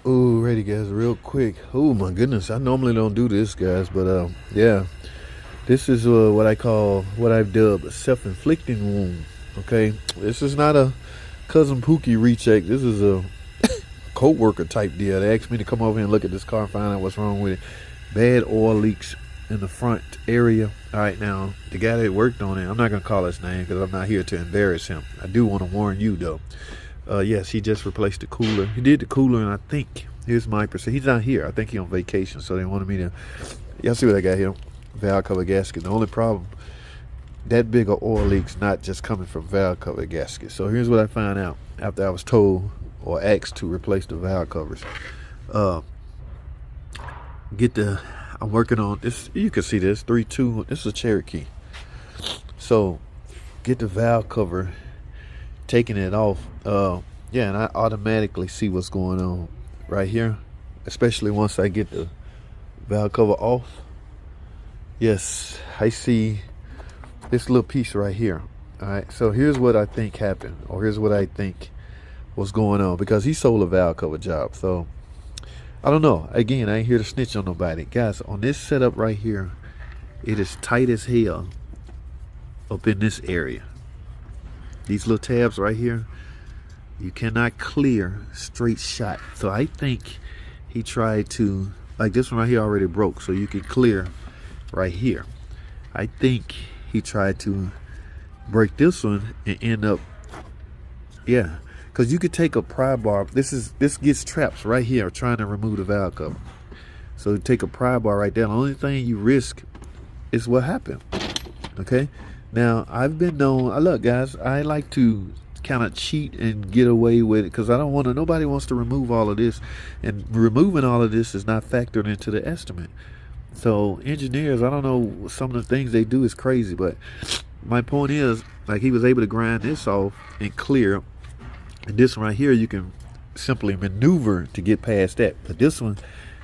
Ooh, ready, guys, real quick. Oh my goodness, I normally don't do this, guys, but yeah, this is what I call, what I've dubbed a self-inflicting wound. Okay, this is not a cousin Pookie recheck. This is a co-worker type deal. They asked me to come over here and look at this car and find out what's wrong with it. Bad oil leaks in the front area. All right, now the guy that worked on it, I'm not gonna call his name because I'm not here to embarrass him. I do want to warn you though. Yes, he just replaced the cooler. He did the cooler, and I think, here's my percent. He's not here. I think he's on vacation, so they wanted me to. Y'all see what I got here? Valve cover gasket. The only problem, that big of oil leaks not just coming from valve cover gasket. So here's what I found out after I was told or asked to replace the valve covers. Uh, I'm working on this. You can see this 3.2. This is a Cherokee. So get the valve cover, taking it off. Yeah, and I automatically see what's going on right here, especially once I get the valve cover off. Yes, I see this little piece right here. All right, so here's what I think happened, or here's what I think was going on, because he sold a valve cover job. So I don't know. Again, I ain't here to snitch on nobody. Guys, on this setup right here, it is tight as hell up in this area. These little tabs right here, you cannot clear straight shot. So I think he tried to, like this one right here already broke, so you can clear right here. I think he tried to break this one and end up, yeah, because you could take a pry bar. This gets traps right here trying to remove the valve cover. So take a pry bar right there. The only thing you risk is what happened. Okay. Now I've been known. Look, guys, I like to kind of cheat and get away with it because I don't want to. Nobody wants to remove all of this, and removing all of this is not factored into the estimate. So engineers, I don't know, some of the things they do is crazy, but my point is, like, he was able to grind this off and clear, and this one right here you can simply maneuver to get past that, but this one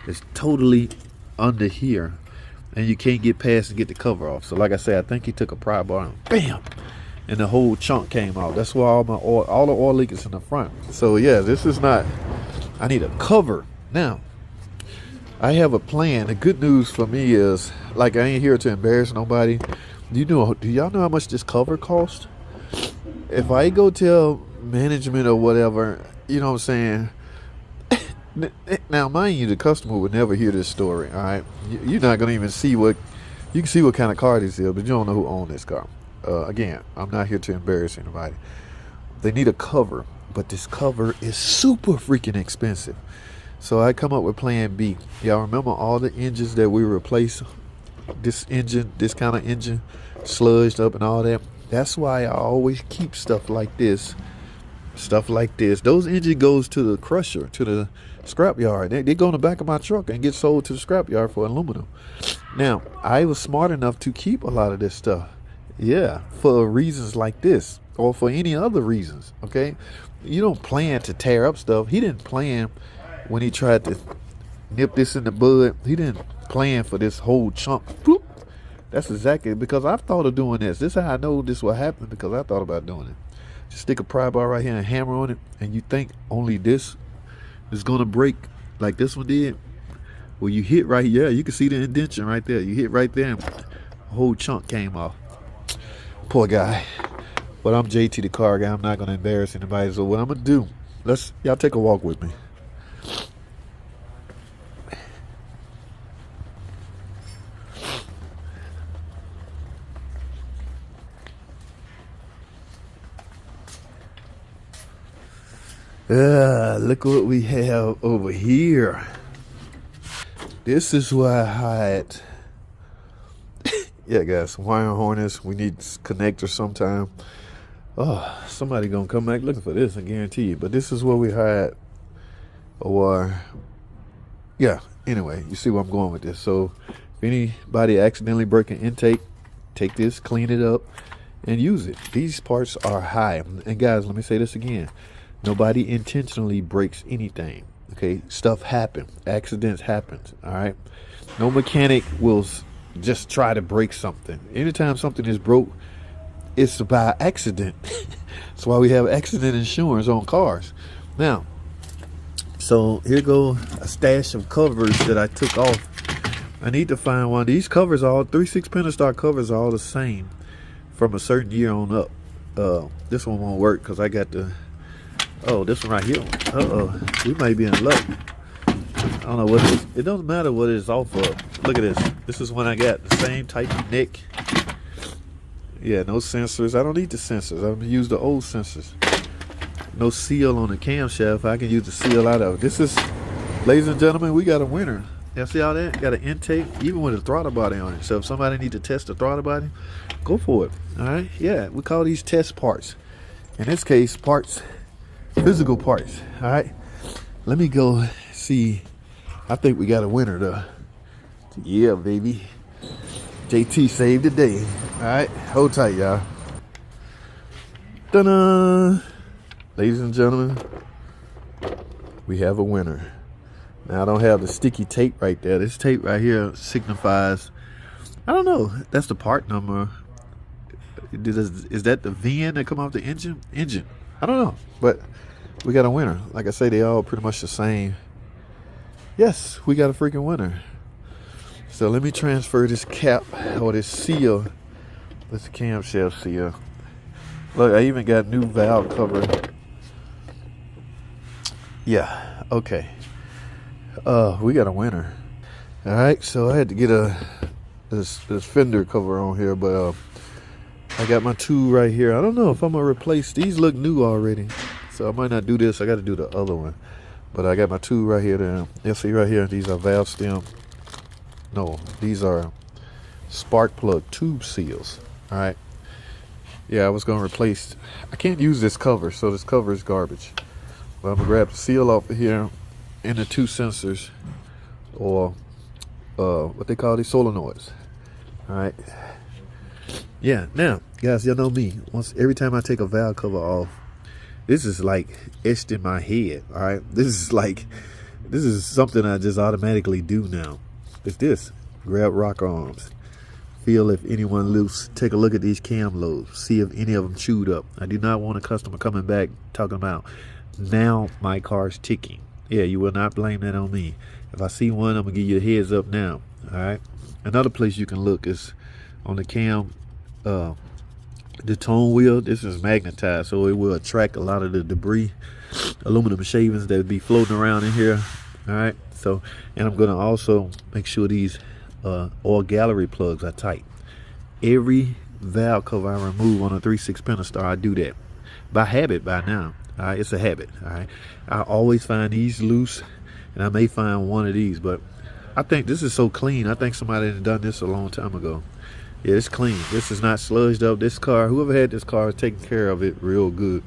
is totally under here and you can't get past and get the cover off. So like I said, I think he took a pry bar and bam, and the whole chunk came off. That's why all the oil leak is in the front. So yeah, this is not, I need a cover. Now I have a plan. The good news for me is, like, I ain't here to embarrass nobody. Do y'all know how much this cover cost? If I go tell management or whatever, you know what I'm saying? Now, mind you, the customer would never hear this story, all right? You're not going to even see you can see what kind of car this is, but you don't know who owned this car. Again, I'm not here to embarrass anybody. They need a cover, but this cover is super freaking expensive. So I come up with plan B. Y'all remember all the engines that we replaced? This kind of engine, sludged up and all that. That's why I always keep stuff like this. Those engine goes to the crusher, to the scrap yard. They go in the back of my truck and get sold to the scrap yard for aluminum. Now, I was smart enough to keep a lot of this stuff. Yeah, for reasons like this, or for any other reasons, okay? You don't plan to tear up stuff. He didn't plan when he tried to nip this in the bud. He didn't plan for this whole chunk. Bloop. That's exactly, because I've thought of doing this. This is how I know this will happen, because I thought about doing it. Just stick a pry bar right here and hammer on it, and you think only this is going to break like this one did. Well, you hit right here. You can see the indentation right there. You hit right there and a whole chunk came off. Poor guy. But I'm JT the car guy. I'm not going to embarrass anybody. So what I'm going to do, y'all take a walk with me. Look what we have over here. This is why I hide. Yeah, guys, wire harness. We need connectors sometime. Oh, somebody gonna come back looking for this, I guarantee you. But this is where we hide. Or, yeah, anyway, you see where I'm going with this. So if anybody accidentally break an intake, take this, clean it up, and use it. These parts are high. And guys, let me say this again. Nobody intentionally breaks anything. Okay, stuff happens. Accidents happen. All right. No mechanic will just try to break something. Anytime something is broke, it's by accident. That's why we have accident insurance on cars. Now, So here go a stash of covers that I took off. I need to find one. These covers, all 36 Pentastar covers, are all the same from a certain year on up. This one won't work because I got the, oh, this one right here. We might be in luck. I don't know what it is. It doesn't matter what it's off of. Look at this. This is one I got. The same type of neck. Yeah, no sensors. I don't need the sensors. I'm gonna use the old sensors. No seal on the camshaft. I can use the seal out of it. This is, ladies and gentlemen, we got a winner. Y'all see all that? Got an intake, even with a throttle body on it. So if somebody need to test the throttle body, go for it. All right? Yeah, we call these test parts. In this case, parts, physical parts. All right? Let me go see. I think we got a winner, though. Yeah, baby. JT saved the day. All right? Hold tight, y'all. Ta-da! Ladies and gentlemen, we have a winner. Now, I don't have the sticky tape right there. This tape right here signifies, I don't know, that's the part number. Is that the VIN that come off the engine? I don't know, but we got a winner. Like I say, they all pretty much the same. Yes, we got a freaking winner. So let me transfer this cap or this seal. This camshaft seal. Look, I even got new valve cover. Yeah, okay. We got a winner. All right, so I had to get this fender cover on here, but I got my two right here. I don't know if I'm gonna replace these. Look new already, so I might not do this. I got to do the other one, but I got my two right here. You'll see right here. These are valve stem. No, these are spark plug tube seals. All right. Yeah, I was gonna replace. I can't use this cover, so this cover is garbage. But I'm gonna grab the seal off of here. And the two sensors, or what they call these solenoids. All right. Yeah. Now, guys, y'all know me. Every time I take a valve cover off, this is like etched in my head. All right. This is something I just automatically do now. It's this. Grab rock arms. Feel if anyone loose. Take a look at these cam lobes. See if any of them chewed up. I do not want a customer coming back talking about, now my car's ticking. Yeah, you will not blame that on me. If I see one, I'm going to give you a heads up now. All right. Another place you can look is on the cam, the tone wheel. This is magnetized, so it will attract a lot of the debris, aluminum shavings that would be floating around in here. All right. So, and I'm going to also make sure these oil gallery plugs are tight. Every valve cover I remove on a 3.6 Pentastar, I do that. By habit by now. All right, it's a habit. All right, I always find these loose, and I may find one of these, but I think this is so clean. I think somebody had done this a long time ago. Yeah, it's clean. This is not sludged up. This car, whoever had this car, is taking care of it real good.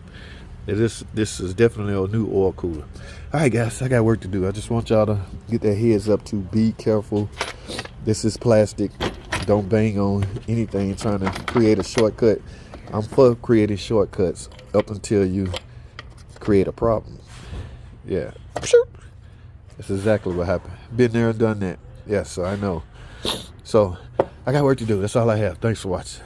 Yeah, this is definitely a new oil cooler. All right, guys, I got work to do. I just want y'all to get their heads up to be careful. This is plastic. Don't bang on anything trying to create a shortcut. I'm for creating shortcuts up until you create a problem. Yeah, that's exactly what happened. Been there and done that. Yes, I know. So I got work to do. That's all I have. Thanks for watching.